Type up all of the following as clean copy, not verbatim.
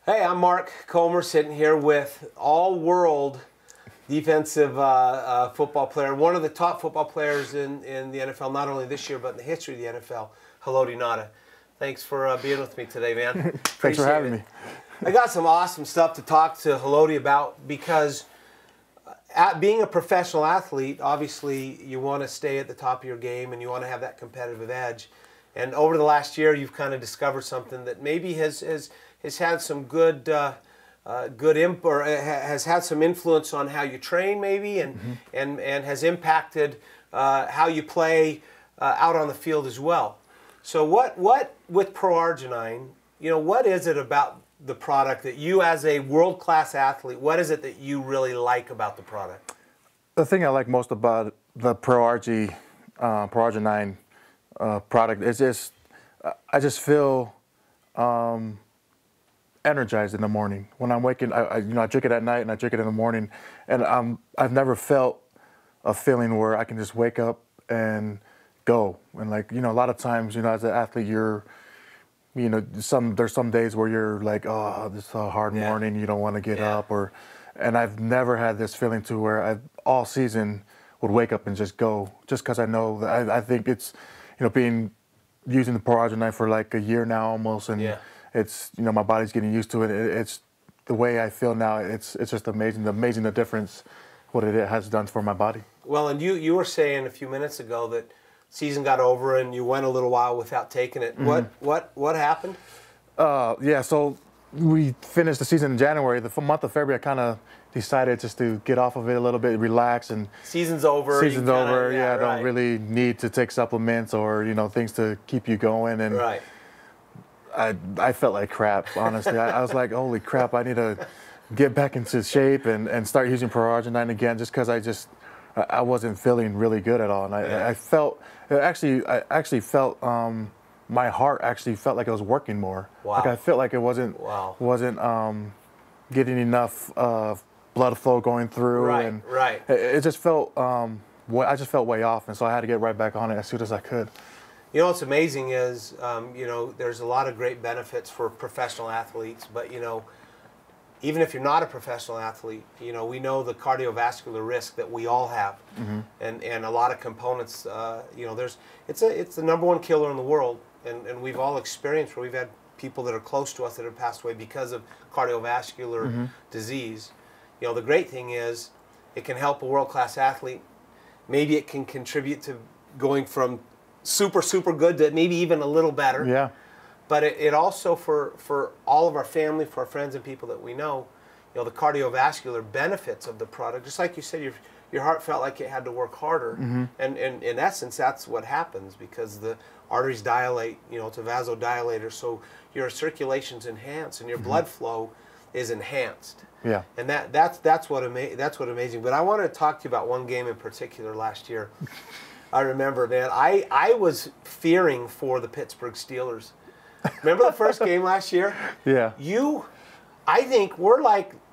Hey, I'm Mark Comer, sitting here with all-world defensive football player, one of the top football players in the NFL, not only this year, but in the history of the NFL, Haloti Ngata. Thanks for being with me today, man. Thanks for having me. I got some awesome stuff to talk to Haloti about because being a professional athlete, obviously you want to stay at the top of your game and you want to have that competitive edge. And over the last year, you've kind of discovered something that maybe has had some good has had some influence on how you train, maybe, and has impacted how you play out on the field as well. So what with Proargi-9, what is it about the product that you, as a world-class athlete, what is it that you really like about the product? The thing I like most about the Proargi-9 product is just I just feel energized in the morning. When I'm waking, I drink it at night and I drink it in the morning, and I've never felt a feeling where I can just wake up and go. And a lot of times, as an athlete, there's some days where you're like, oh, this is a hard morning, you don't want to get up, and I've never had this feeling to where I all season would wake up and just go, just because I know that I think it's, using the Proargi-9 for like a year now almost, and it's, my body's getting used to it. It's the way I feel now. It's just amazing the difference what it has done for my body. Well, and you were saying a few minutes ago that season got over and you went a little while without taking it. What happened? So we finished the season in January. The month of February, I kind of decided just to get off of it a little bit, relax, and season's over. Season's over. I don't really need to take supplements or things to keep you going. And I felt like crap, honestly. I was like, holy crap, I need to get back into shape and start using Proargi-9 again, just because I wasn't feeling really good at all. And I felt my heart actually felt like it was working more. Wow. Like I felt like it wasn't getting enough blood flow going through. It just felt I just felt way off, and so I had to get right back on it as soon as I could. What's amazing is, there's a lot of great benefits for professional athletes, but, even if you're not a professional athlete, we know the cardiovascular risk that we all have, and a lot of components, it's the #1 killer in the world, and we've all experienced where we've had people that are close to us that have passed away because of cardiovascular disease. The great thing is it can help a world-class athlete. Maybe it can contribute to going from super, super good to maybe even a little better. Yeah. But it also, for all of our family, for our friends and people that we know, the cardiovascular benefits of the product, just like you said, your heart felt like it had to work harder. And in essence, that's what happens because the arteries dilate, it's a vasodilator, so your circulation's enhanced and your blood flow is enhanced. Yeah. And that's what amazing. But I wanted to talk to you about one game in particular last year. I remember, man, I was fearing for the Pittsburgh Steelers. Remember the first game last year? Yeah. I think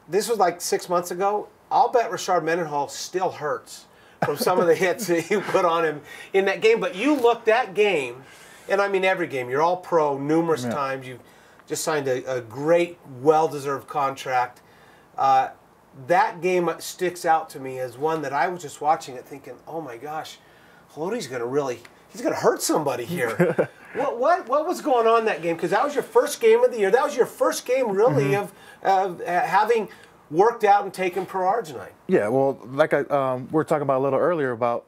this was like 6 months ago. I'll bet Rashard Mendenhall still hurts from some of the hits that you put on him in that game. But you looked that game, and I mean every game. You're all pro numerous times. You've just signed a great, well-deserved contract. That game sticks out to me as one that I was just watching it thinking, oh my gosh, Haloti's he's going to hurt somebody here. What was going on in that game? Because that was your first game of the year. That was your first game, really, of having worked out and taken Proargi-9. Yeah, well, like we were talking about a little earlier about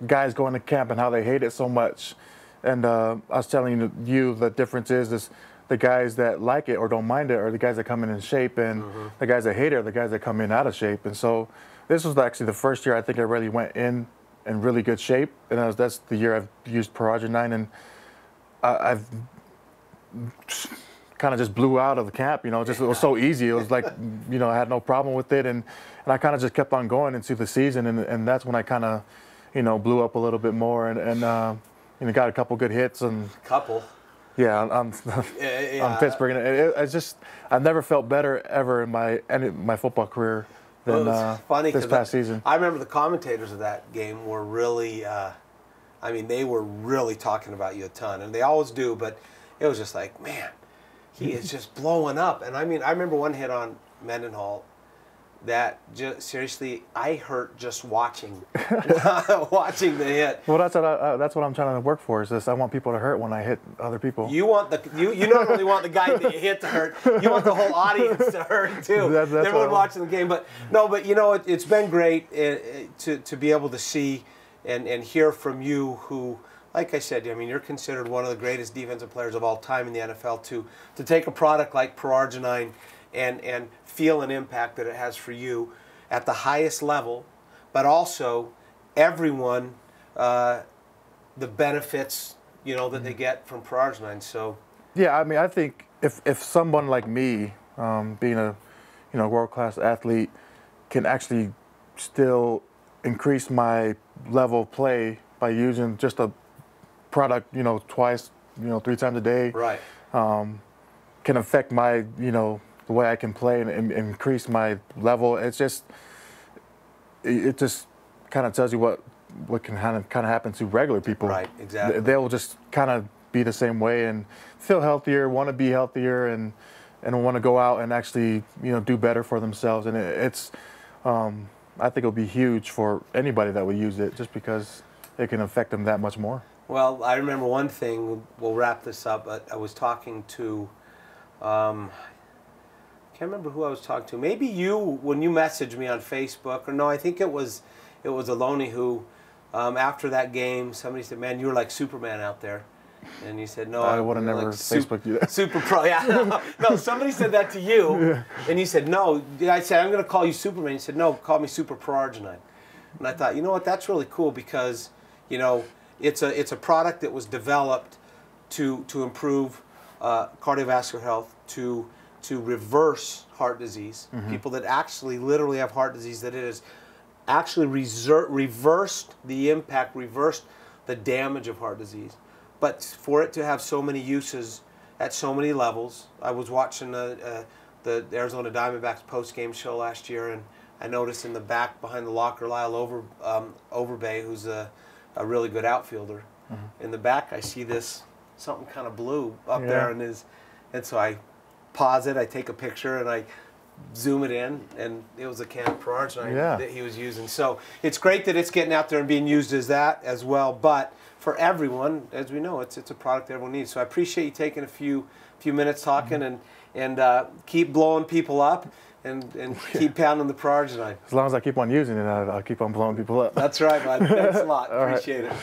guys going to camp and how they hate it so much. And I was telling you the difference is the guys that like it or don't mind it are the guys that come in shape, and the guys that hate it are the guys that come in out of shape. And so this was actually the first year I think I really went in really good shape, and that's the year I've used Proargi-9, and I've kind of just blew out of the camp. It was so easy. It was like, I had no problem with it, and I kind of just kept on going into the season, and that's when I kind of, blew up a little bit more, and got a couple good hits and Yeah, on Pittsburgh, and I've never felt better ever in my football career than this past season. I remember the commentators of that game were really, they were really talking about you a ton, and they always do. But it was just like, man, he is just blowing up. And I mean, I remember one hit on Mendenhall that just, seriously, I hurt just watching watching the hit. Well, that's what I'm trying to work for. Is this? I want people to hurt when I hit other people. You want you not only want the guy that you hit to hurt, you want the whole audience to hurt too. That's everyone watching the game. But no, but you know, it's been great to be able to see and hear from you, who, like I said, I mean, you're considered one of the greatest defensive players of all time in the NFL. To take a product like Proargi-9 and feel an impact that it has for you at the highest level, but also everyone, the benefits, you know, that they get from Proargi-9. So yeah, I mean, I think if someone like me, being a world-class athlete, can actually still increase my level of play by using just a product, twice, 3 times a day, right, can affect my, the way I can play and increase my level. It just kind of tells you what can kind of happen to regular people. Right, exactly. They'll just kind of be the same way and feel healthier, want to be healthier, and want to go out and actually do better for themselves. And it's I think it'll be huge for anybody that would use it, just because it can affect them that much more. Well, I remember one thing. We'll wrap this up. But I was talking to. Can't remember who I was talking to. Maybe you, when you messaged me on Facebook, or no, I think it was Haloti who, after that game, somebody said, "Man, you were like Superman out there," and you said, "No, I would have never like Facebooked you that. Super pro." Yeah, no, somebody said that to you, Yeah. and you said, "No." I said, "I'm going to call you Superman." You said, "No, call me Super Proargi-9." And I thought, you know what, that's really cool, because it's a product that was developed to improve cardiovascular health, to reverse heart disease. Mm-hmm. People that actually literally have heart disease, that it has actually reversed the impact, reversed the damage of heart disease. But for it to have so many uses at so many levels, I was watching the Arizona Diamondbacks post-game show last year, and I noticed in the back behind the locker, Lyle Overbay, who's a really good outfielder. Mm-hmm. In the back, I see this something kind of blue up there, and so I pause it, I take a picture, and I zoom it in, and it was a can of Proargi-9 that he was using. So it's great that it's getting out there and being used as that as well. But for everyone, as we know, it's a product that everyone needs. So I appreciate you taking a few minutes talking, and keep blowing people up, and keep pounding the Proargi-9. As long as I keep on using it, I'll keep on blowing people up. That's right, bud. Thanks a lot. Appreciate it.